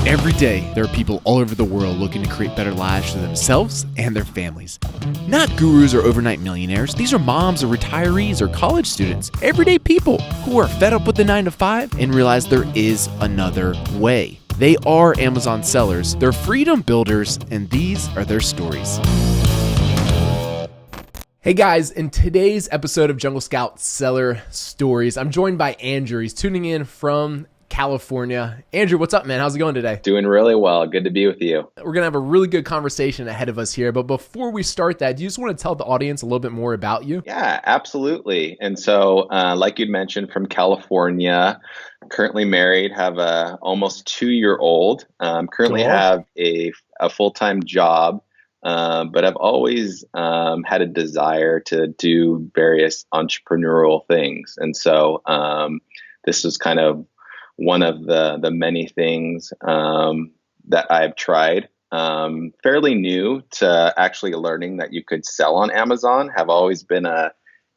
Every day, there are people all over the world looking to create better lives for themselves and their families. Not gurus or overnight millionaires. These are moms or retirees or college students, everyday people who are fed up with the 9 to 5 and realize there is another way. They are Amazon sellers, they're freedom builders, and these are their stories. Hey guys, in today's episode of Jungle Scout Seller Stories, I'm joined by Andrew. He's tuning in from California. Andrew, what's up, man? How's it going today? Doing really well. Good to be with you. We're going to have a really good conversation ahead of us here. But before we start that, do you just want to tell the audience a little bit more about you? Yeah, absolutely. And so, like you'd mentioned, from California, currently married, have a almost 2-year-old, currently Cool. have a full-time job, but I've always had a desire to do various entrepreneurial things. And so this was kind of one of the many things that I've tried. Fairly new to actually learning that you could sell on Amazon. Have always been a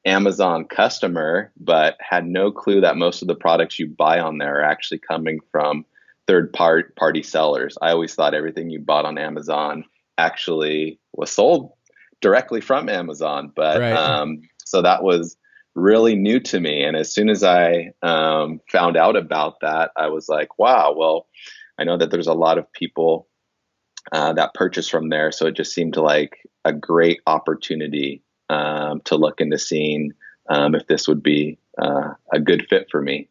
Amazon customer, but had no clue that most of the products you buy on there are actually coming from third-party sellers. I always thought everything you bought on Amazon actually was sold directly from Amazon. But Right. so that was really new to me. And as soon as I found out about that, I was like, wow, well, I know that there's a lot of people that purchase from there. So it just seemed like a great opportunity to look into seeing if this would be a good fit for me.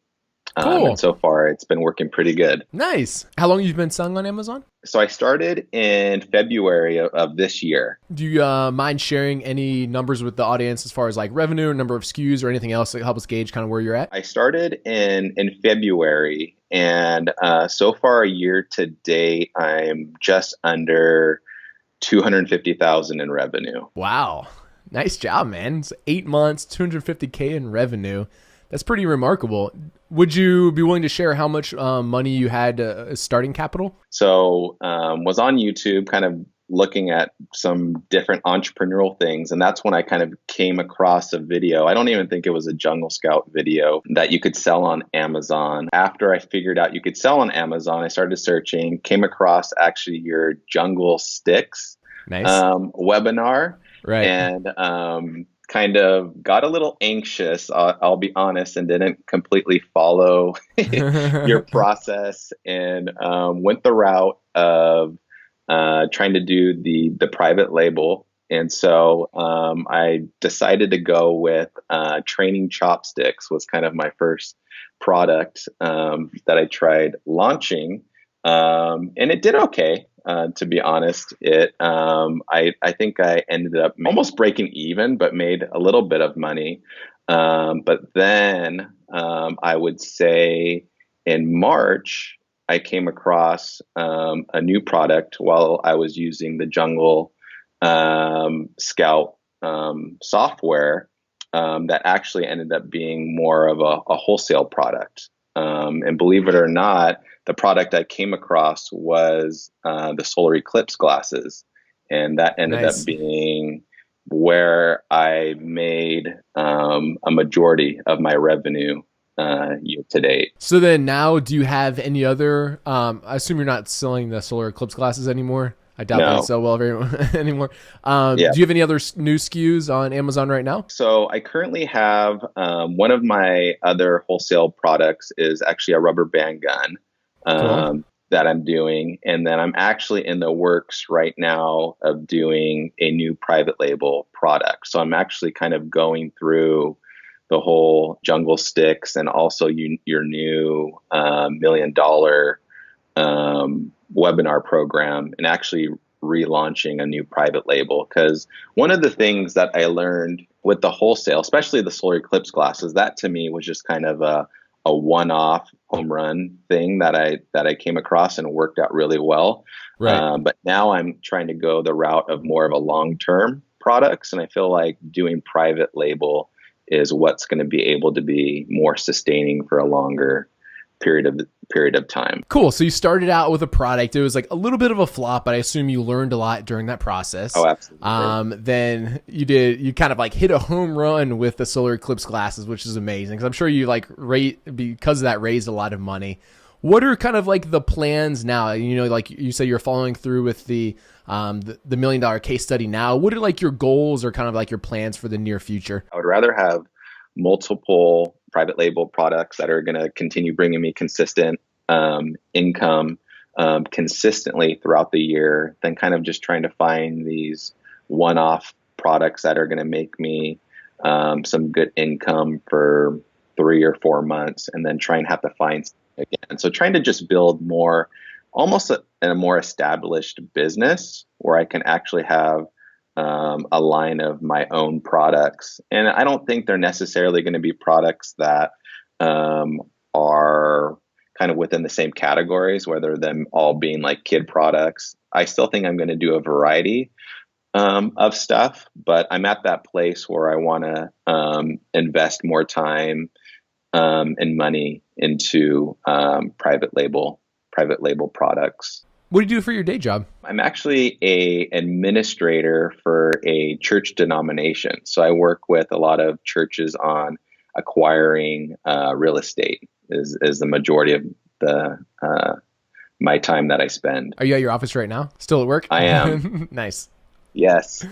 Cool. And so far, it's been working pretty good. Nice. How long have you been selling on Amazon? So I started in February of this year. Do you mind sharing any numbers with the audience as far as like revenue, number of SKUs, or anything else that help us gauge kind of where you're at? I started in February, and so far a year to date, I'm just under 250,000 in revenue. Wow. Nice job, man. It's 8 months, 250K in revenue. That's pretty remarkable. Would you be willing to share how much money you had as starting capital? So was on YouTube kind of looking at some different entrepreneurial things. And that's when I kind of came across a video. I don't even think it was a Jungle Scout video that you could sell on Amazon. After I figured out you could sell on Amazon, I started searching, came across actually your Jungle Sticks Nice. webinar. Right. And kind of got a little anxious, I'll be honest, and didn't completely follow your process, and went the route of trying to do the private label. And so I decided to go with training Chopsticks was kind of my first product that I tried launching. And it did okay. To be honest, I think I ended up almost breaking even, but made a little bit of money. But then I would say in March, I came across a new product while I was using the Jungle Scout software that actually ended up being more of a wholesale product. And believe it or not, the product I came across was the solar eclipse glasses. And that ended Nice. up being where I made a majority of my revenue year to date. So then now, do you have any other, I assume you're not selling the solar eclipse glasses anymore. I doubt No. they sell well anymore. Yeah. Do you have any other new SKUs on Amazon right now? So I currently have one of my other wholesale products is actually a rubber band gun. Cool. That I'm doing. And then I'm actually in the works right now of doing a new private label product. So I'm actually kind of going through the whole Jungle Sticks and also your new $1 million webinar program, and actually relaunching a new private label. Because one of the things that I learned with the wholesale, especially the solar eclipse glasses, that to me was just kind of a one-off home run thing that I came across and worked out really well. Right. But now I'm trying to go the route of more of a long-term products, and I feel like doing private label is what's going to be able to be more sustaining for a longer period of time. Cool. So you started out with a product. It was like a little bit of a flop, but I assume you learned a lot during that process. Oh, absolutely. Then you kind of like hit a home run with the solar eclipse glasses, which is amazing. Cause I'm sure you because of that raised a lot of money. What are kind of like the plans now? You know, like you say you're following through with the $1 million case study now. What are like your goals or kind of like your plans for the near future? I would rather have multiple private label products that are going to continue bringing me consistent income consistently throughout the year than kind of just trying to find these one-off products that are going to make me some good income for 3 or 4 months and then try and have to find something again. So trying to just build more, almost a more established business where I can actually have a line of my own products. And I don't think they're necessarily going to be products that are kind of within the same categories, whether them all being like kid products. I still think I'm going to do a variety of stuff, but I'm at that place where I want to invest more time and money into private label products. What do you do for your day job? I'm actually a administrator for a church denomination. So I work with a lot of churches on acquiring real estate is the majority of the my time that I spend. Are you at your office right now? Still at work? I am. Nice. Yes.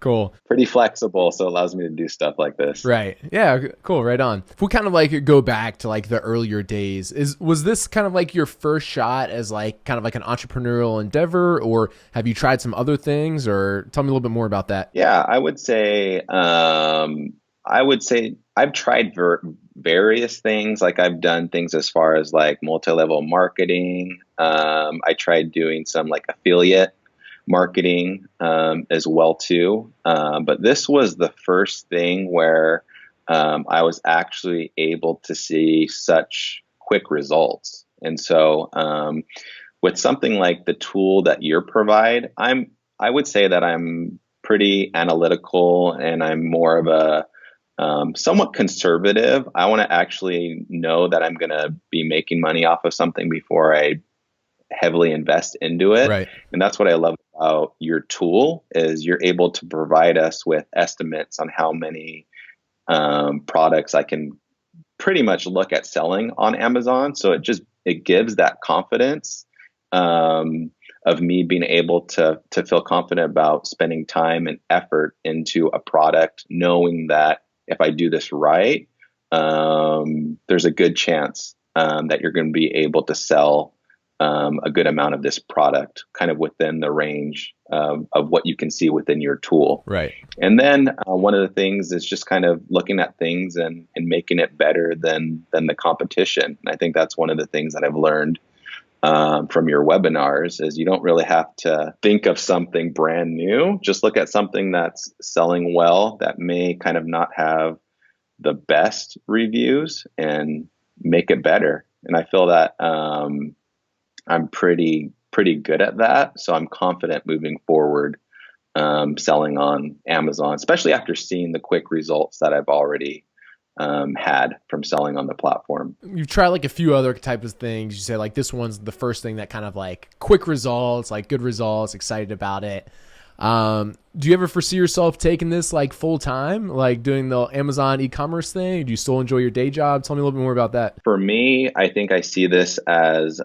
Cool. Pretty flexible, so it allows me to do stuff like this. Right. Yeah, cool. Right on. If we kind of like go back to like the earlier days, was this kind of like your first shot as like kind of like an entrepreneurial endeavor, or have you tried some other things, or tell me a little bit more about that? Yeah, I would say I've tried various things. Like I've done things as far as like multi-level marketing. I tried doing some like affiliate marketing as well too. But this was the first thing where I was actually able to see such quick results. And so with something like the tool that you provide, I would say that I'm pretty analytical and I'm more of a somewhat conservative. I want to actually know that I'm going to be making money off of something before I heavily invest into it. Right. And that's what I love about your tool is you're able to provide us with estimates on how many products I can pretty much look at selling on Amazon. So it gives that confidence of me being able to feel confident about spending time and effort into a product, knowing that if I do this right, there's a good chance that you're going to be able to sell a good amount of this product kind of within the range of what you can see within your tool. Right. And then one of the things is just kind of looking at things and making it better than the competition. And I think that's one of the things that I've learned from your webinars is you don't really have to think of something brand new. Just look at something that's selling well that may kind of not have the best reviews and make it better. And I feel that I'm pretty good at that. So I'm confident moving forward selling on Amazon, especially after seeing the quick results that I've already had from selling on the platform. You've tried like a few other types of things. You say like this one's the first thing that kind of like quick results, like good results, excited about it. Do you ever foresee yourself taking this like full time, like doing the Amazon e-commerce thing? Do you still enjoy your day job? Tell me a little bit more about that. For me, I think I see this as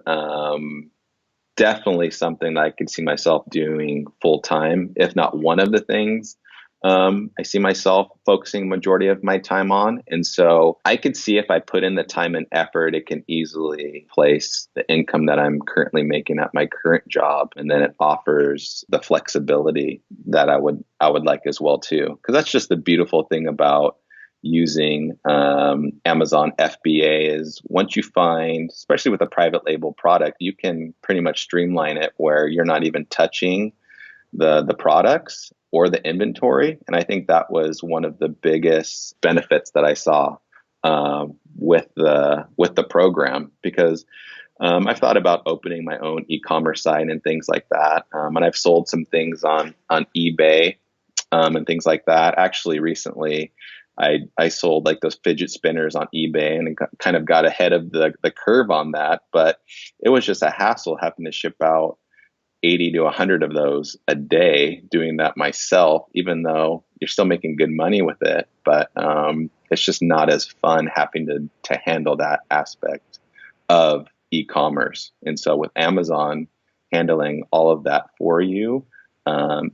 definitely something that I could see myself doing full time, if not one of the things I see myself focusing majority of my time on. And so I could see if I put in the time and effort, it can easily place the income that I'm currently making at my current job. And then it offers the flexibility that I would like as well too. Because that's just the beautiful thing about using Amazon FBA is once you find, especially with a private label product, you can pretty much streamline it where you're not even touching the products or the inventory. And I think that was one of the biggest benefits that I saw with the program, because I've thought about opening my own e-commerce site and things like that. And I've sold some things on eBay and things like that. Actually, recently, I sold like those fidget spinners on eBay and kind of got ahead of the curve on that. But it was just a hassle having to ship out 80 to 100 of those a day doing that myself, even though you're still making good money with it. But it's just not as fun having to handle that aspect of e-commerce. And so with Amazon handling all of that for you,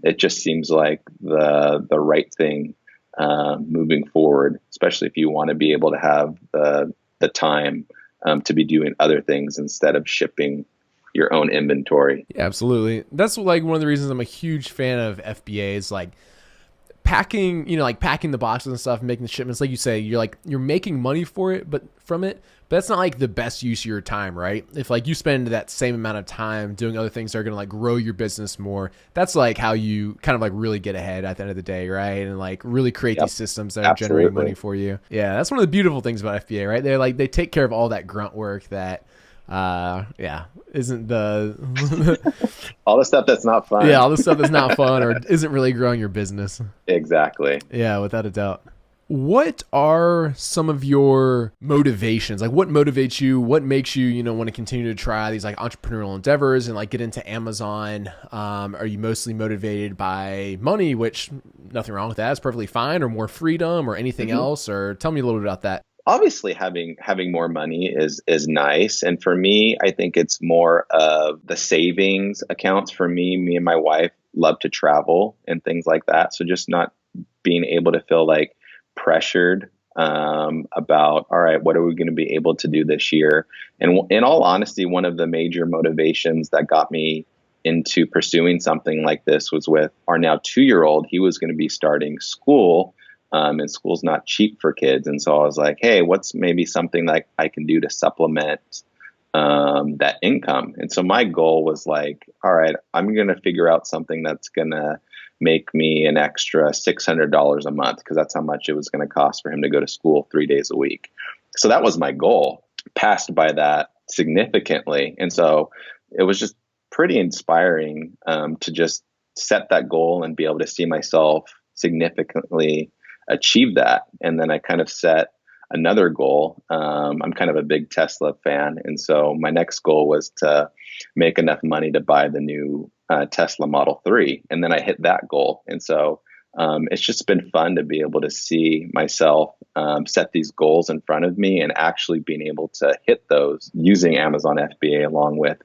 it just seems like the right thing moving forward, especially if you want to be able to have the time to be doing other things instead of shipping your own inventory. Yeah, absolutely. That's like one of the reasons I'm a huge fan of FBAs. Like packing, like packing the boxes and stuff, making the shipments. Like you say, you're making money for it, but from it. But that's not like the best use of your time, right? If like you spend that same amount of time doing other things that are going to like grow your business more, that's like how you kind of like really get ahead at the end of the day, right? And like really create these systems that are generating money for you. Yeah, that's one of the beautiful things about FBA, right? They take care of all that grunt work that isn't the all the stuff that's not fun. Yeah, all the stuff that's not fun or isn't really growing your business. Exactly. Yeah, without a doubt. What are some of your motivations? Like what motivates you? What makes you, want to continue to try these like entrepreneurial endeavors and like get into Amazon? Are you mostly motivated by money, which nothing wrong with that. It's perfectly fine, or more freedom or anything else? Or tell me a little bit about that. Obviously having more money is nice. And for me, I think it's more of the savings accounts. For me and my wife love to travel and things like that. So just not being able to feel like pressured about, all right, what are we going to be able to do this year? And in all honesty, one of the major motivations that got me into pursuing something like this was with our now 2-year-old. He was going to be starting school. And school's not cheap for kids. And so I was like, hey, what's maybe something that I can do to supplement that income? And so my goal was like, all right, I'm going to figure out something that's going to make me an extra $600 a month, because that's how much it was going to cost for him to go to school 3 days a week. So that was my goal, passed by that significantly. And so it was just pretty inspiring to just set that goal and be able to see myself significantly achieve that. And then I kind of set another goal. I'm kind of a big Tesla fan. And so my next goal was to make enough money to buy the new Tesla Model 3. And then I hit that goal. And so it's just been fun to be able to see myself set these goals in front of me and actually being able to hit those using Amazon FBA along with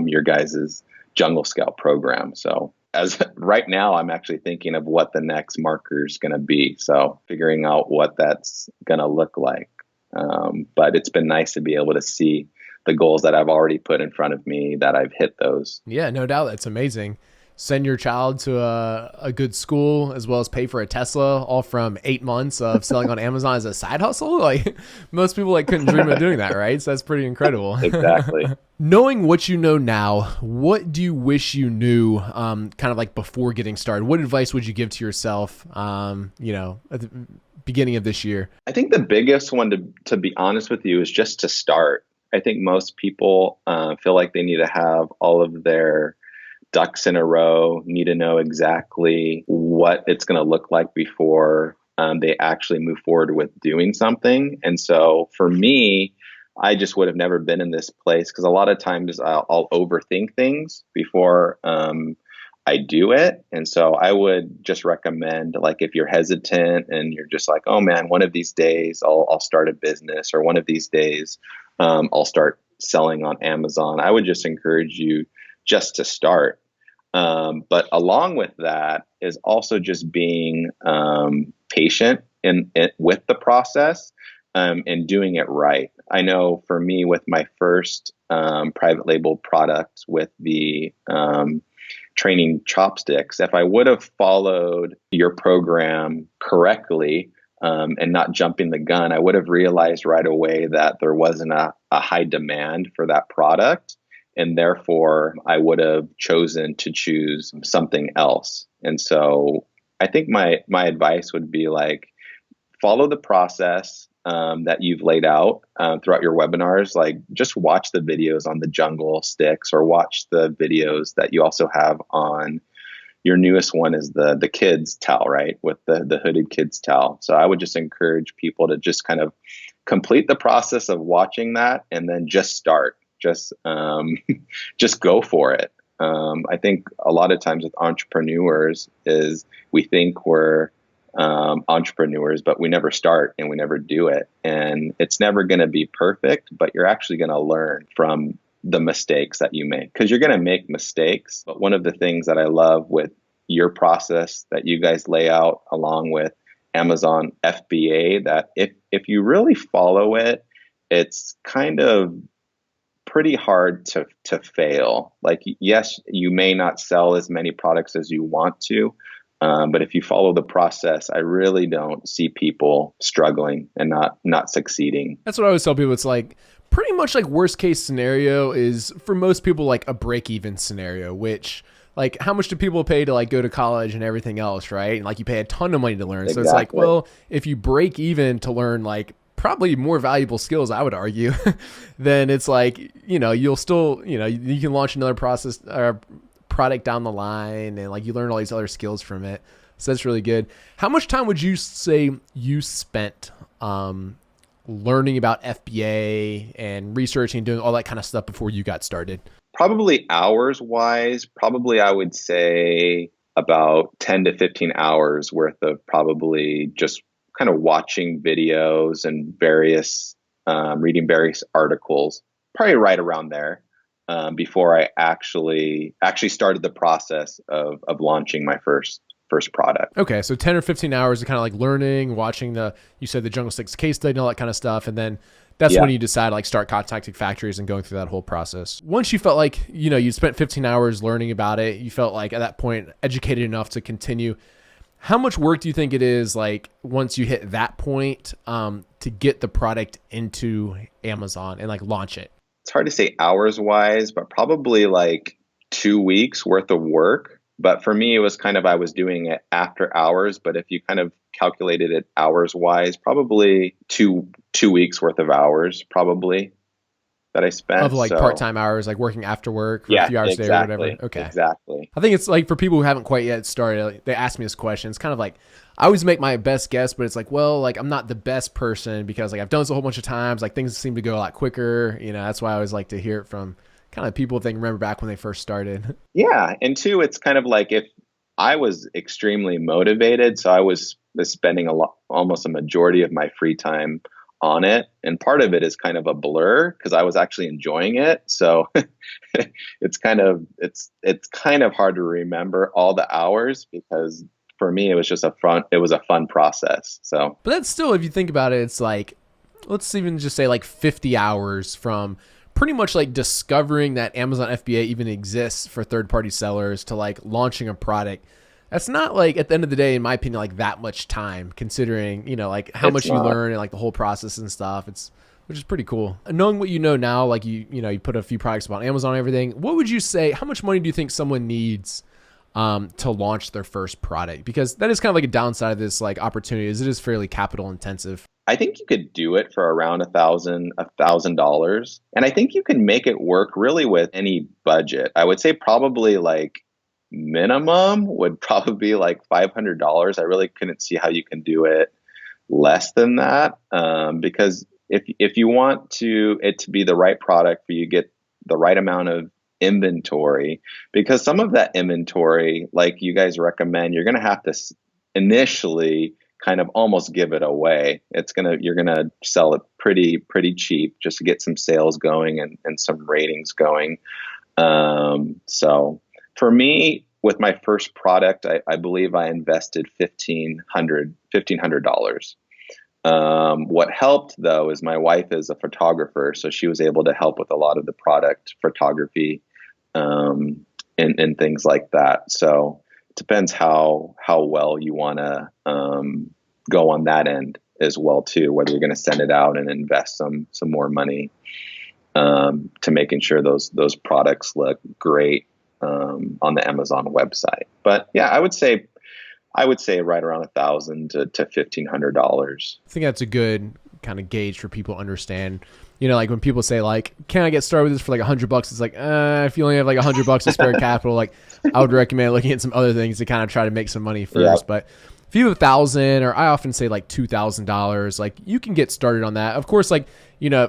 your guys's Jungle Scout program. So as right now, I'm actually thinking of what the next marker is going to be. So figuring out what that's going to look like. But it's been nice to be able to see the goals that I've already put in front of me, that I've hit those. Yeah, no doubt. That's amazing. Send your child to a good school as well as pay for a Tesla, all from 8 months of selling on Amazon as a side hustle. Like most people couldn't dream of doing that, right? So that's pretty incredible. Exactly. Knowing what you know now, what do you wish you knew kind of like before getting started? What advice would you give to yourself, at the beginning of this year? I think the biggest one, to be honest with you, is just to start. I think most people feel like they need to have all of their ducks in a row, need to know exactly what it's going to look like before they actually move forward with doing something. And so for me, I just would have never been in this place, because a lot of times I'll overthink things before I do it. And so I would just recommend, like, if you're hesitant and you're just like, oh man, one of these days I'll start a business, or one of these days I'll start selling on Amazon, I would just encourage you just to start. But along with that is also just being patient with the process and doing it right. I know for me, with my first private label product with the training Chopsticks, if I would have followed your program correctly and not jumping the gun, I would have realized right away that there wasn't a high demand for that product. And therefore, I would have chosen to choose something else. And so I think my advice would be like, follow the process that you've laid out throughout your webinars. Like, just watch the videos on the Jungle Sticks, or watch the videos that you also have on your newest one, is the kids towel, right? With the hooded kids towel. So I would just encourage people to just kind of complete the process of watching that and then just start. Just go for it. I think a lot of times with entrepreneurs is we think we're entrepreneurs, but we never start and we never do it. And it's never going to be perfect, but you're actually going to learn from the mistakes that you make, because you're going to make mistakes. But one of the things that I love with your process that you guys lay out along with Amazon FBA, that if you really follow it, it's kind of pretty hard to fail. Like, yes, you may not sell as many products as you want to, but if you follow the process, I really don't see people struggling and not succeeding. That's what I always tell people. It's like pretty much like worst case scenario is for most people like a break-even scenario, which like how much do people pay to like go to college and everything else, right? And like you pay a ton of money to learn. Exactly. So it's like, well, if you break even to learn like probably more valuable skills, I would argue, then it's like, you'll still, you can launch another process or product down the line and like you learn all these other skills from it. So that's really good. How much time would you say you spent learning about FBA and researching, doing all that kind of stuff before you got started? Probably hours wise, probably I would say about 10 to 15 hours worth of probably just kind of watching videos and reading various articles, probably right around there, before I actually started the process of launching my first product. Okay, so 10 or 15 hours of kind of like learning, watching you said the Jungle Sticks case study and all that kind of stuff, and then that's when you decide like start contacting factories and going through that whole process. Once you felt like, you spent 15 hours learning about it, you felt like at that point educated enough to continue. How much work do you think it is, like, once you hit that point, to get the product into Amazon and, like, launch it? It's hard to say hours-wise, but probably, like, 2 weeks worth of work. But for me, it was kind of, I was doing it after hours. But if you kind of calculated it hours-wise, probably two weeks worth of hours, probably, that I spent. Of like part-time hours, like working after work for a few hours a day or whatever. Okay. Exactly. I think it's like for people who haven't quite yet started, like, they ask me this question. It's kind of like, I always make my best guess, but it's like, well, like I'm not the best person because like I've done this a whole bunch of times. Like things seem to go a lot quicker. That's why I always like to hear it from kind of people they can remember back when they first started. Yeah. And two, it's kind of like if I was extremely motivated, so I was spending almost a majority of my free time on it. And part of it is kind of a blur because I was actually enjoying it. So it's kind of hard to remember all the hours because for me, it was just a fun process. So, but that's still, if you think about it, it's like, let's even just say like 50 hours from pretty much like discovering that Amazon FBA even exists for third-party sellers to like launching a product. That's not like, at the end of the day, in my opinion, like that much time considering, like how much you learn and like the whole process and stuff. Which is pretty cool. Knowing what you know now, like you put a few products about Amazon and everything. What would you say, how much money do you think someone needs to launch their first product? Because that is kind of like a downside of this like opportunity is it is fairly capital intensive. I think you could do it for around $1,000. And I think you can make it work really with any budget. I would say probably like minimum would probably be like $500. I really couldn't see how you can do it less than that, because if you want it to be the right product for you, get the right amount of inventory, because some of that inventory, like you guys recommend, you're going to have to initially kind of almost give it away. You're gonna sell it pretty cheap just to get some sales going and some ratings going. So for me, with my first product, I believe I invested $1,500. What helped though is my wife is a photographer, so she was able to help with a lot of the product photography, and things like that. So it depends how well you want to go on that end as well too, whether you're going to send it out and invest some more money to making sure those products look great on the Amazon website. But yeah, I would say right around $1,000 to $1,500. I think that's a good kind of gauge for people to understand. Like when people say like, can I get started with this for like $100? It's like, if you only have like $100 of spare capital, like I would recommend looking at some other things to kind of try to make some money first. Yep. But if you have $1,000, or I often say like $2,000, like you can get started on that. Of course, like,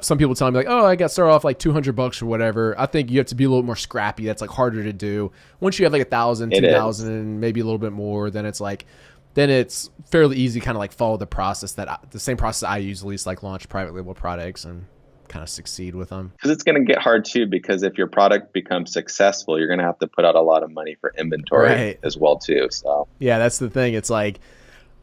some people tell me like, oh, I got started off like $200 or whatever. I think you have to be a little more scrappy. That's like harder to do. Once you have like 1,000, 2,000, maybe a little bit more, then it's like, then it's fairly easy to kind of like follow the same process I use, at least like launch private label products and kind of succeed with them. Because it's going to get hard too, because if your product becomes successful, you're going to have to put out a lot of money for inventory Right. as well too. So Yeah, that's the thing. It's like,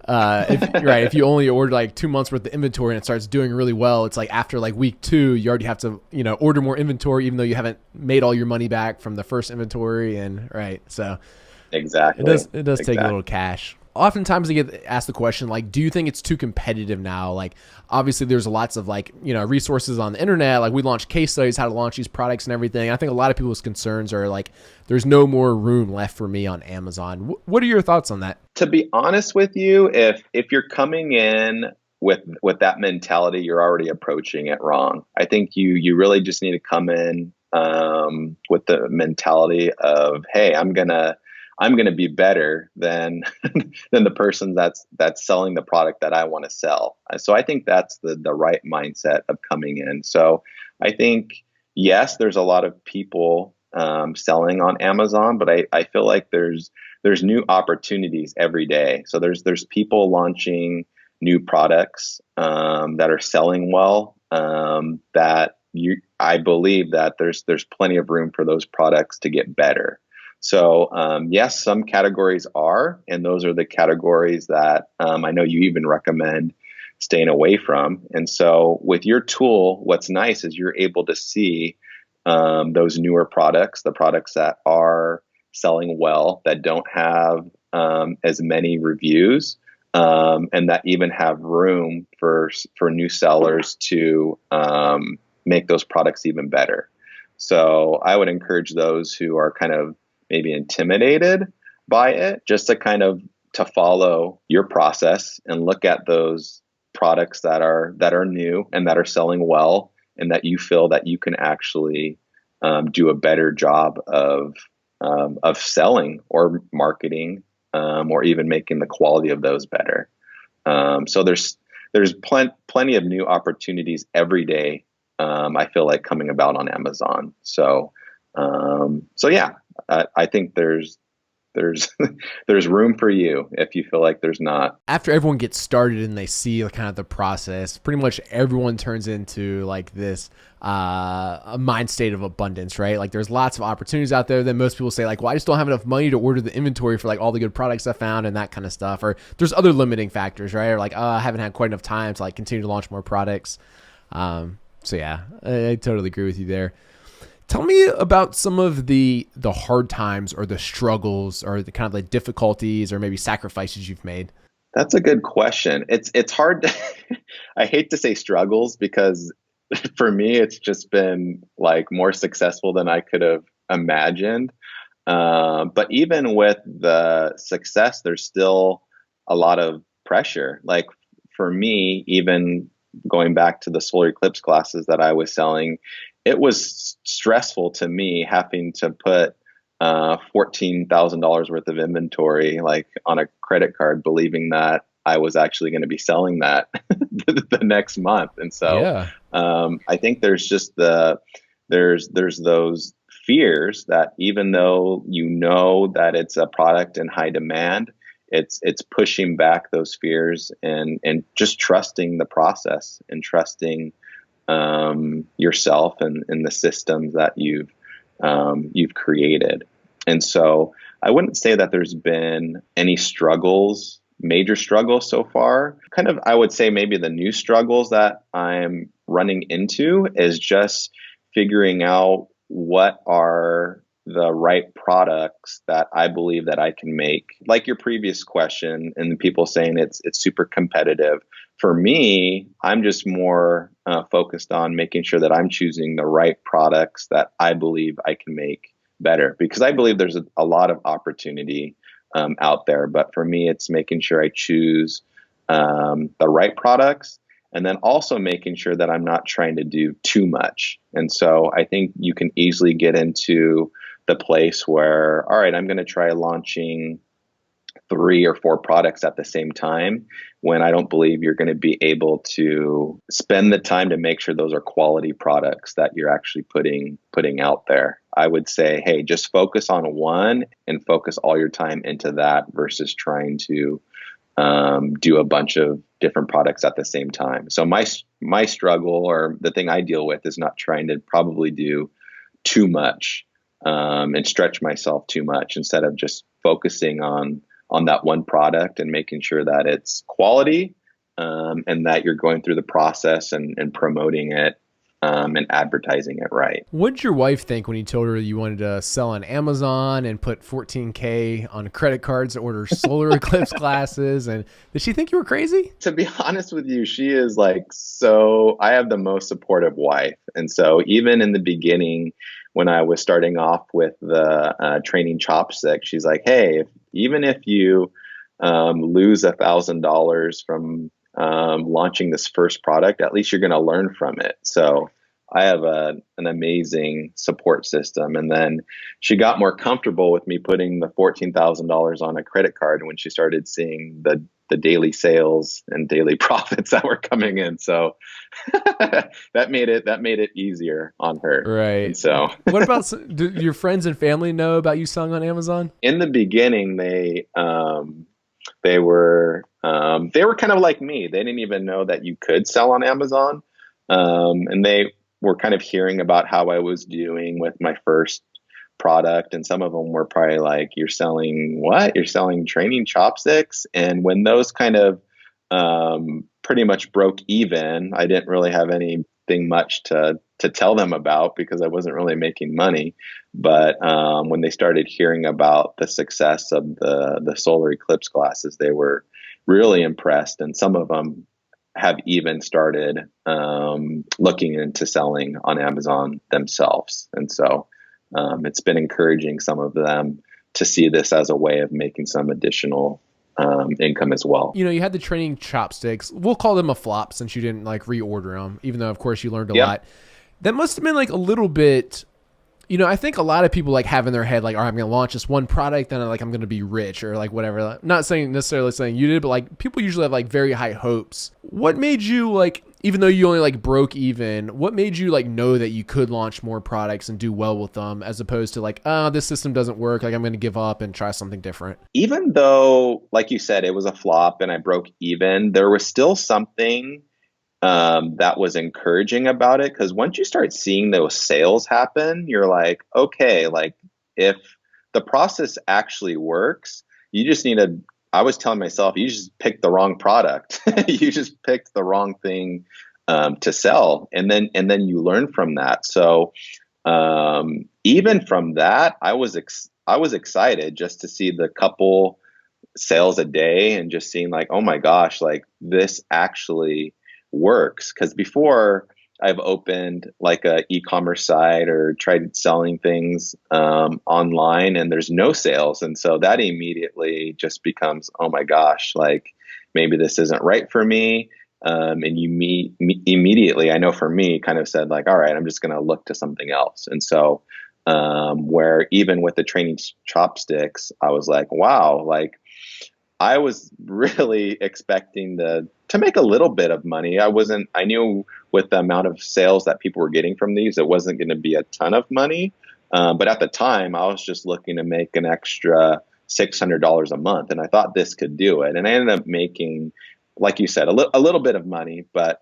if you only order like 2 months worth of inventory and it starts doing really well, it's like after like week 2, you already have to, order more inventory, even though you haven't made all your money back from the first inventory. And right. So exactly. It does take a little cash. Oftentimes I get asked the question, like, do you think it's too competitive now? Like, obviously there's lots of like, resources on the internet. Like we launch case studies, how to launch these products and everything. I think a lot of people's concerns are like, there's no more room left for me on Amazon. What are your thoughts on that? To be honest with you, if you're coming in with that mentality, you're already approaching it wrong. I think you really just need to come in with the mentality of, hey, I'm gonna be better than than the person that's selling the product that I want to sell. So I think that's the right mindset of coming in. So I think, yes, there's a lot of people selling on Amazon, but I feel like there's new opportunities every day. So there's people launching new products that are selling well. I believe that there's plenty of room for those products to get better. So yes, some categories are, and those are the categories that I know you even recommend staying away from. And so with your tool, what's nice is you're able to see those newer products, the products that are selling well, that don't have as many reviews, and that even have room for new sellers to make those products even better. So I would encourage those who are kind of maybe intimidated by it, just to kind of to follow your process and look at those products that are new and that are selling well, and that you feel that you can actually do a better job of selling or marketing, or even making the quality of those better. So there's plenty of new opportunities every day. I feel like coming about on Amazon. So yeah, I think there's there's room for you if you feel like there's not. After everyone gets started and they see kind of the process, pretty much everyone turns into like this a mind state of abundance, right? Like there's lots of opportunities out there. Then most people say like, well, I just don't have enough money to order the inventory for like all the good products I found and that kind of stuff. Or there's other limiting factors, right? Or like, I haven't had quite enough time to like continue to launch more products. So yeah, I totally agree with you there. Tell me about some of the hard times or the struggles or the kind of like difficulties or maybe sacrifices you've made. That's a good question. It's hard to, I hate to say struggles, because for me, it's just been like more successful than I could have imagined. But even with the success, there's still a lot of pressure. Like for me, even going back to the solar eclipse classes that I was selling, it was stressful to me having to put $14,000 worth of inventory like on a credit card, believing that I was actually going to be selling that the next month. And so Yeah. I think there's just there's those fears that even though you know that it's a product in high demand, it's pushing back those fears and just trusting the process and trusting yourself and the systems that you've created. And so I wouldn't say that there's been any major struggles so far. Kind of, I would say maybe the new struggles that I'm running into is just figuring out what are the right products that I believe that I can make. Like your previous question and the people saying it's super competitive. For me, I'm just more focused on making sure that I'm choosing the right products that I believe I can make better, because I believe there's a lot of opportunity out there. But for me, it's making sure I choose the right products, and then also making sure that I'm not trying to do too much. And so I think you can easily get into the place where, all right, I'm going to try launching 3 or 4 products at the same time, when I don't believe you're going to be able to spend the time to make sure those are quality products that you're actually putting out there. I would say, hey, just focus on one and focus all your time into that versus trying to do a bunch of different products at the same time. So my struggle, or the thing I deal with, is not trying to probably do too much and stretch myself too much, instead of just focusing on that one product and making sure that it's quality, and that you're going through the process and promoting it, and advertising it right. What did your wife think when you told her you wanted to sell on Amazon and put $14K on credit cards to order solar eclipse glasses? And did she think you were crazy? To be honest with you, she is like, so I have the most supportive wife. And so even in the beginning, when I was starting off with the training Chopsticks, she's like, hey, even if you lose $1,000 from launching this first product, at least you're going to learn from it. So I have an amazing support system. And then she got more comfortable with me putting the $14,000 on a credit card when she started seeing the daily sales and daily profits that were coming in. So that made it easier on her. Right. And so what about, do your friends and family know about you selling on Amazon? In the beginning, they were kind of like me. They didn't even know that you could sell on Amazon. And they were kind of hearing about how I was doing with my first product. And some of them were probably like, you're selling what? You're selling training Chopsticks? And when those kind of pretty much broke even, I didn't really have anything much to tell them about, because I wasn't really making money. But when they started hearing about the success of the solar eclipse glasses, they were really impressed. And some of them have even started looking into selling on Amazon themselves. And so it's been encouraging some of them to see this as a way of making some additional income as well. You know, you had the training Chopsticks. We'll call them a flop since you didn't like reorder them, even though of course you learned a lot. That must have been like a little bit, you know, I think a lot of people like have in their head, like, all right, I'm going to launch this one product and like I'm going to be rich or like whatever. Not saying necessarily saying you did, but like people usually have like very high hopes. What made you like, even though you only like broke even, what made you like know that you could launch more products and do well with them, as opposed to like, this system doesn't work, like I'm going to give up and try something different? Even though, like you said, it was a flop and I broke even, there was still something that was encouraging about it. Because once you start seeing those sales happen, you're like, okay, like if the process actually works, you just need to, I was telling myself, you just picked the wrong product. You just picked the wrong thing to sell. And then you learn from that. So even from that, I was excited just to see the couple sales a day and just seeing like, oh my gosh, like this actually works. Because before, I've opened like a e-commerce site or tried selling things online, and there's no sales. And so that immediately just becomes, oh my gosh, like maybe this isn't right for me. And you immediately, I know for me, kind of said like, all right, I'm just going to look to something else. And so where even with the training Chopsticks, I was like, wow, like I was really expecting to make a little bit of money. I knew with the amount of sales that people were getting from these, it wasn't going to be a ton of money. But at the time, I was just looking to make an extra $600 a month. And I thought this could do it. And I ended up making, like you said, a little bit of money. But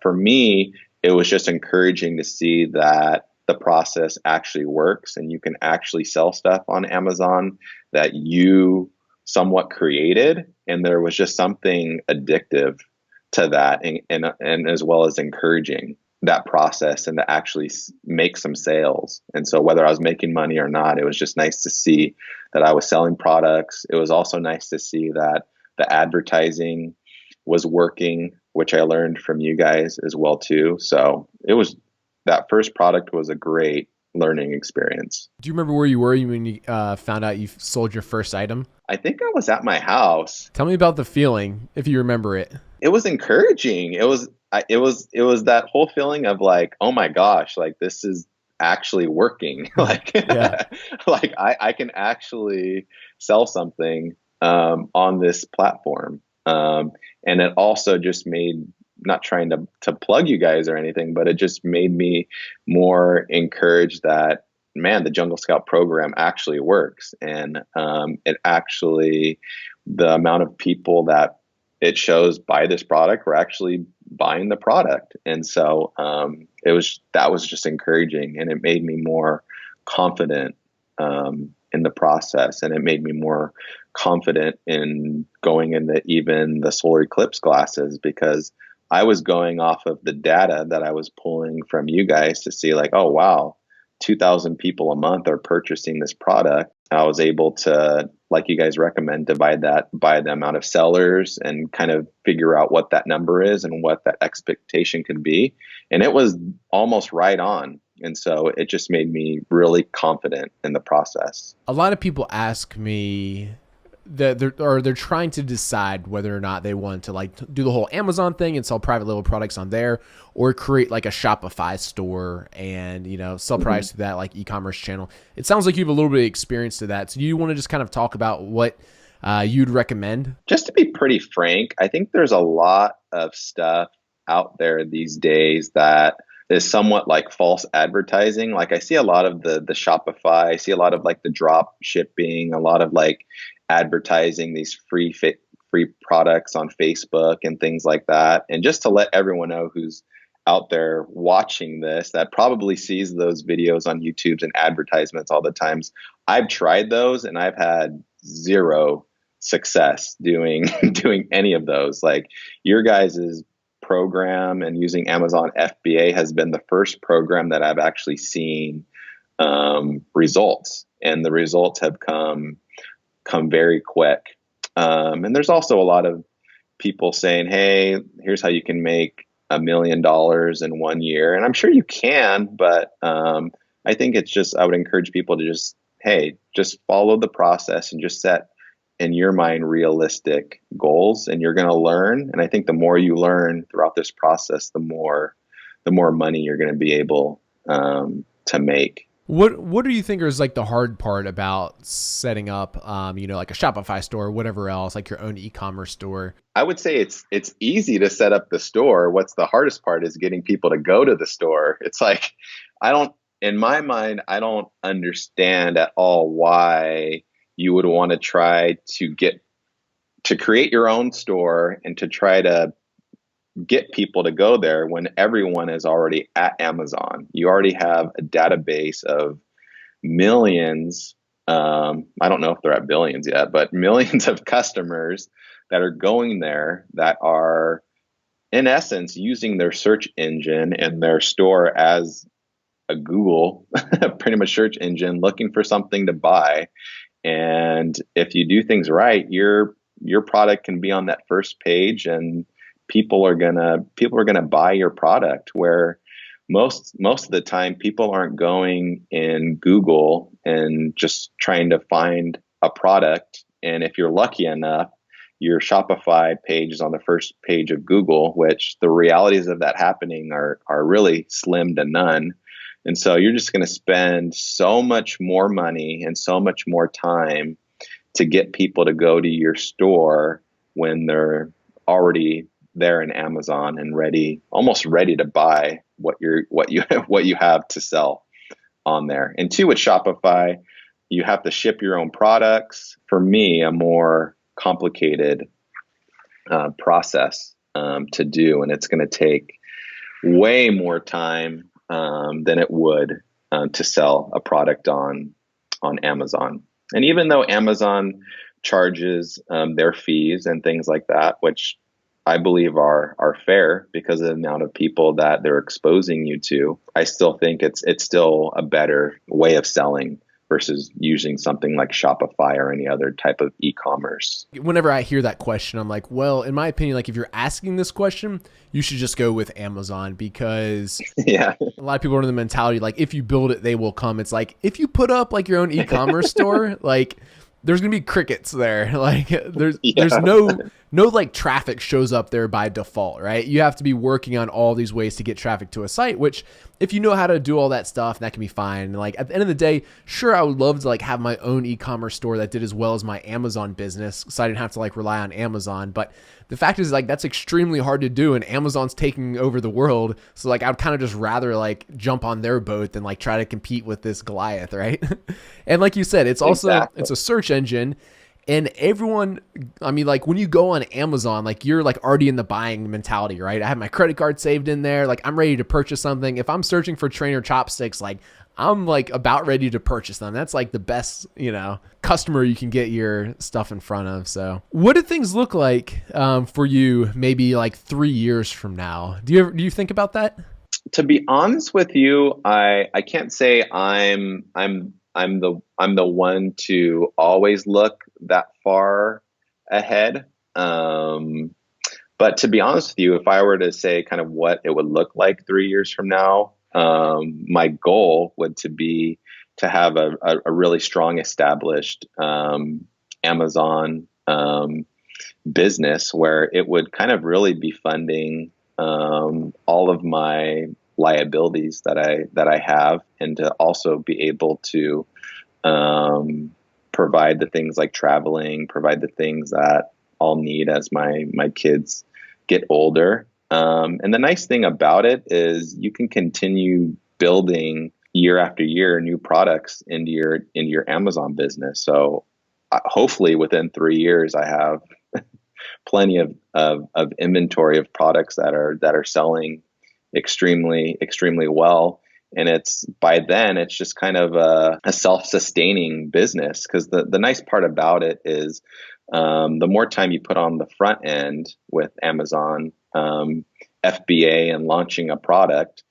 for me, it was just encouraging to see that the process actually works and you can actually sell stuff on Amazon that you somewhat created. And there was just something addictive to that, and as well as encouraging that process and to actually make some sales. And so whether I was making money or not, it was just nice to see that I was selling products. It was also nice to see that the advertising was working, which I learned from you guys as well too. So that first product was a great learning experience. Do you remember where you were when you found out you sold your first item? I think I was at my house. Tell me about the feeling, if you remember it. It was encouraging. It was that whole feeling of like, oh my gosh, like this is actually working. Like, like I can actually sell something on this platform. And it also just made, not trying to plug you guys or anything, but it just made me more encouraged that, man, the Jungle Scout program actually works. And it actually the amount of people that it shows buy this product were actually buying the product. And so that was just encouraging, and it made me more confident in the process, and it made me more confident in going into even the solar eclipse glasses, because I was going off of the data that I was pulling from you guys to see like, oh wow, 2,000 people a month are purchasing this product. I was able to, like you guys recommend, divide that by the amount of sellers and kind of figure out what that number is and what that expectation could be. And it was almost right on. And so it just made me really confident in the process. A lot of people ask me that they're trying to decide whether or not they want to like do the whole Amazon thing and sell private label products on there, or create like a Shopify store and, you know, sell products through that like e-commerce channel. It sounds like you have a little bit of experience to that. So do you want to just kind of talk about what you'd recommend? Just to be pretty frank, I think there's a lot of stuff out there these days that is somewhat like false advertising. Like I see a lot of the Shopify, I see a lot of like the drop shipping, a lot of like advertising these free products on Facebook and things like that. And just to let everyone know who's out there watching this that probably sees those videos on YouTube and advertisements all the times, I've tried those and I've had zero success doing any of those. Like your guys's program and using Amazon FBA has been the first program that I've actually seen results, and the results have come very quick. And there's also a lot of people saying, hey, here's how you can make $1 million in 1 year. And I'm sure you can, but I think it's just, I would encourage people to just, hey, just follow the process and just set in your mind realistic goals, and you're going to learn. And I think the more you learn throughout this process, the more money you're going to be able to make. What do you think is like the hard part about setting up, like a Shopify store or whatever else, like your own e-commerce store? I would say it's easy to set up the store. What's the hardest part is getting people to go to the store. It's like, in my mind, I don't understand at all why you would want to try to create your own store and to try to get people to go there when everyone is already at Amazon. You already have a database of millions. I don't know if they're at billions yet, but millions of customers that are going there that are, in essence, using their search engine and their store as a Google, pretty much search engine, looking for something to buy. And if you do things right, your product can be on that first page, and people are gonna buy your product. Where most of the time people aren't going in Google and just trying to find a product. And if you're lucky enough, your Shopify page is on the first page of Google, which the realities of that happening are really slim to none. And so you're just going to spend so much more money and so much more time to get people to go to your store when they're already there in Amazon and almost ready to buy what you have to sell on there. And two, with Shopify, you have to ship your own products. For me, a more complicated process to do, and it's going to take way more time than it would to sell a product on Amazon. And even though Amazon charges their fees and things like that, which I believe are fair because of the amount of people that they're exposing you to, I still think it's still a better way of selling versus using something like Shopify or any other type of e-commerce. Whenever I hear that question, I'm like, well, in my opinion, like if you're asking this question, you should just go with Amazon, because yeah, a lot of people are in the mentality, like if you build it, they will come. It's like, if you put up like your own e-commerce store, like there's going to be crickets there. Like there's no like traffic shows up there by default, right? You have to be working on all these ways to get traffic to a site, which if you know how to do all that stuff, that can be fine. Like at the end of the day, sure, I would love to like have my own e-commerce store that did as well as my Amazon business, so I didn't have to like rely on Amazon. But the fact is, like, that's extremely hard to do, and Amazon's taking over the world. So like I would kind of just rather like jump on their boat than like try to compete with this Goliath, right? And like you said, it's also It's a search engine. And everyone, I mean, like when you go on Amazon, like you're like already in the buying mentality, right? I have my credit card saved in there. Like I'm ready to purchase something. If I'm searching for trainer chopsticks, like I'm like about ready to purchase them. That's like the best, customer you can get your stuff in front of. So what do things look like for you maybe like 3 years from now? Do you think about that? To be honest with you, I can't say I'm the one to always look that far ahead. But to be honest with you, if I were to say kind of what it would look like 3 years from now, my goal would to be to have a really strong established Amazon business where it would kind of really be funding all of my liabilities that I have, and to also be able to provide the things like traveling, provide the things that I'll need as my kids get older. And the nice thing about it is you can continue building year after year new products into your Amazon business. So hopefully within 3 years, I have plenty of inventory of products that are selling extremely well. And it's by then it's just kind of a self-sustaining business, because the nice part about it is the more time you put on the front end with Amazon FBA and launching a product,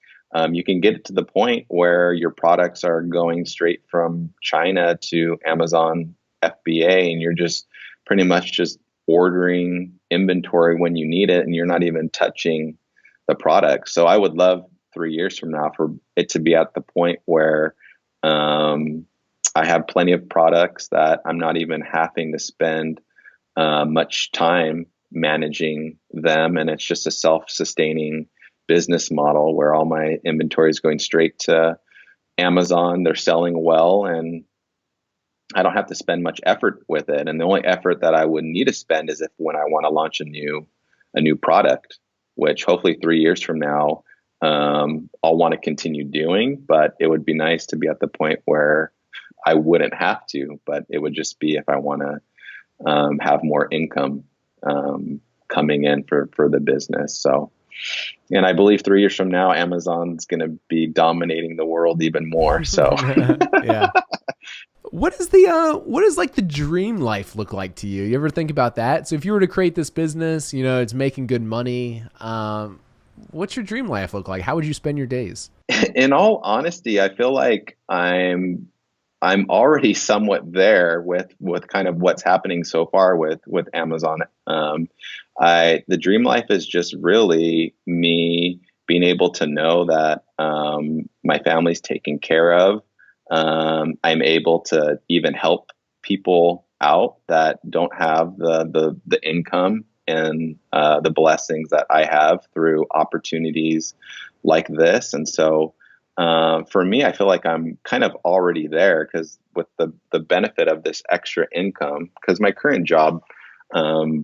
you can get it to the point where your products are going straight from China to Amazon FBA, and you're just pretty much just ordering inventory when you need it, and you're not even touching the product. So I would love 3 years from now for it to be at the point where I have plenty of products that I'm not even having to spend much time managing them, and it's just a self-sustaining business model where all my inventory is going straight to Amazon. They're selling well, and I don't have to spend much effort with it. And the only effort that I would need to spend is if when I want to launch a new product, which hopefully 3 years from now, I'll want to continue doing. But it would be nice to be at the point where I wouldn't have to, but it would just be if I want to have more income coming in for the business. So, and I believe 3 years from now, Amazon's going to be dominating the world even more. So, yeah. What does like the dream life look like to you? You ever think about that? So if you were to create this business, it's making good money. What's your dream life look like? How would you spend your days? In all honesty, I feel like I'm already somewhat there with kind of what's happening so far with Amazon. The dream life is just really me being able to know that my family's taken care of. I'm able to even help people out that don't have the income and the blessings that I have through opportunities like this. And so for me, I feel like I'm kind of already there, because with the benefit of this extra income, because my current job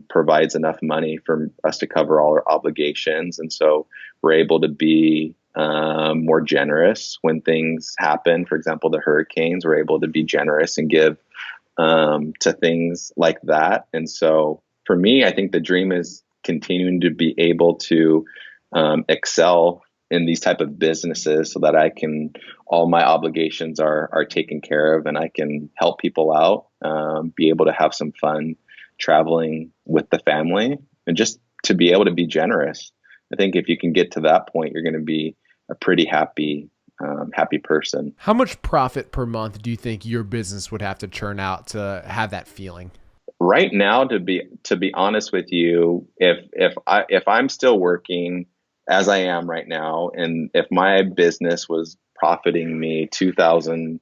provides enough money for us to cover all our obligations. And so we're able to be more generous when things happen. For example, the hurricanes, we're able to be generous and give to things like that. And so for me, I think the dream is continuing to be able to excel in these type of businesses so that all my obligations are taken care of, and I can help people out, be able to have some fun traveling with the family, and just to be able to be generous. I think if you can get to that point, you're going to be a pretty happy person. How much profit per month do you think your business would have to churn out to have that feeling? Right now, to be honest with you, if I'm still working as I am right now, and if my business was profiting me $2,000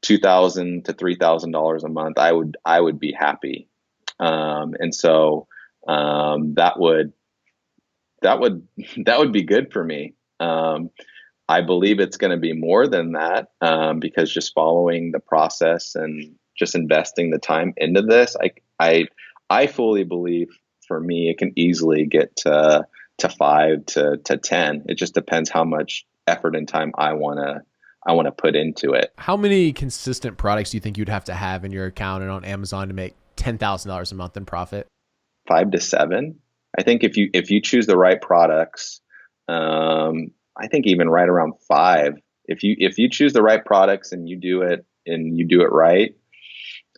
to $3,000 a month, I would be happy. And so that would be good for me. I believe it's going to be more than that, because just following the process and just investing the time into this, I fully believe for me it can easily get to 5 to 10. It just depends how much effort and time I want to put into it. How many consistent products do you think you'd have to have in your account and on Amazon to make $10,000 a month in profit? 5 to 7. I think if you choose the right products, I think even right around 5. If you choose the right products and you do it right,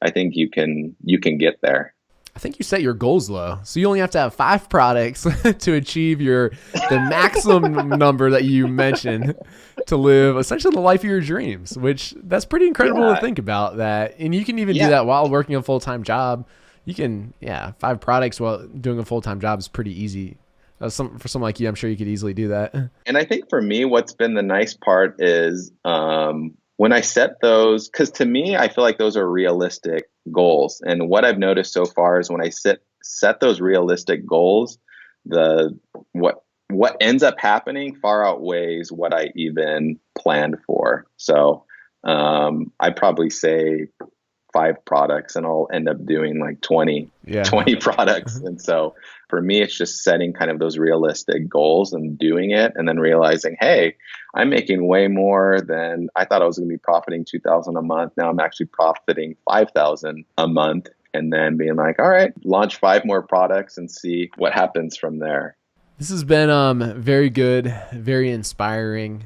I think you can get there. I think you set your goals low. So you only have to have 5 products to achieve the maximum number that you mentioned to live essentially the life of your dreams, which that's pretty incredible to think about that. And you can even do that while working a full-time job. You can, 5 products while doing a full-time job is pretty easy. For someone like you, I'm sure you could easily do that. And I think for me, what's been the nice part is when I set those, because to me, I feel like those are realistic goals. And what I've noticed so far is when I set those realistic goals, what ends up happening far outweighs what I even planned for. So I'd probably say 5 products and I'll end up doing like 20 products. And so for me, it's just setting kind of those realistic goals and doing it and then realizing, hey, I'm making way more than I thought I was going to be profiting $2,000 a month. Now I'm actually profiting $5,000 a month, and then being like, all right, launch 5 more products and see what happens from there. This has been very good, very inspiring.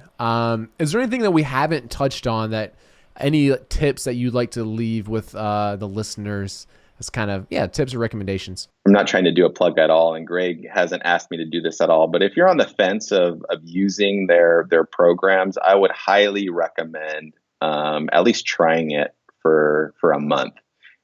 Is there anything that we haven't touched on, that any tips that you'd like to leave with the listeners as kind of, tips or recommendations? I'm not trying to do a plug at all, and Greg hasn't asked me to do this at all, but if you're on the fence of using their programs, I would highly recommend at least trying it for a month.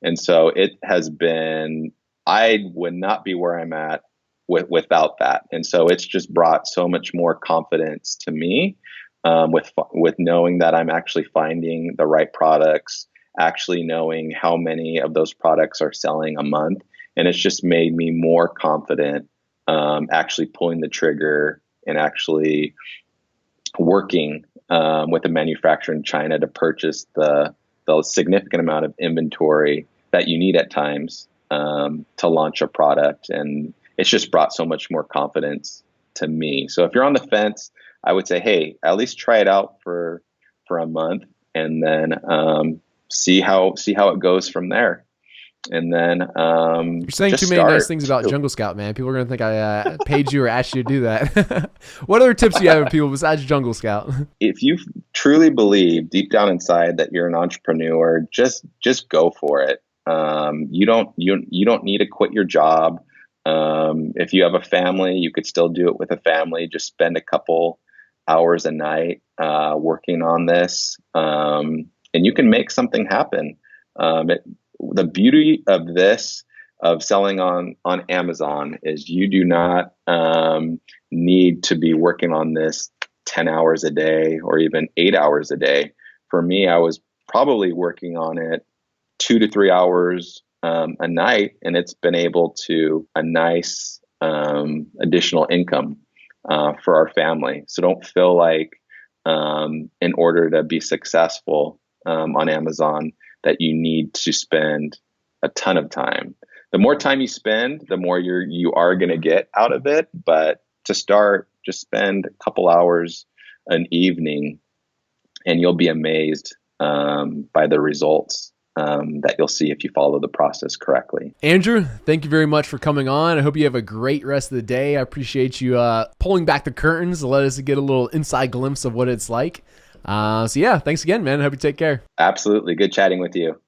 And so it has been, I would not be where I'm at without that. And so it's just brought so much more confidence to me with knowing that I'm actually finding the right products, actually knowing how many of those products are selling a month. And it's just made me more confident actually pulling the trigger and actually working with a manufacturer in China to purchase the significant amount of inventory that you need at times to launch a product. And it's just brought so much more confidence to me. So if you're on the fence, I would say, hey, at least try it out for a month, and then see how it goes from there. And then you're saying too many nice things about Jungle Scout, man. People are gonna think I paid you or asked you to do that. What other tips do you have for people besides Jungle Scout? If you truly believe deep down inside that you're an entrepreneur, just go for it. You don't need to quit your job. If you have a family, you could still do it with a family. Just spend a couple hours a night working on this, and you can make something happen. The beauty of this, of selling on Amazon, is you do not need to be working on this 10 hours a day or even 8 hours a day. For me, I was probably working on it 2 to 3 hours a night, and it's been able to a nice additional income for our family. So don't feel like in order to be successful on Amazon that you need to spend a ton of time. The more time you spend, the more you are going to get out of it. But to start, just spend a couple hours an evening, and you'll be amazed by the results that you'll see if you follow the process correctly. Andrew, thank you very much for coming on. I hope you have a great rest of the day. I appreciate you pulling back the curtains to let us get a little inside glimpse of what it's like. So yeah, thanks again, man. I hope you take care. Absolutely. Good chatting with you.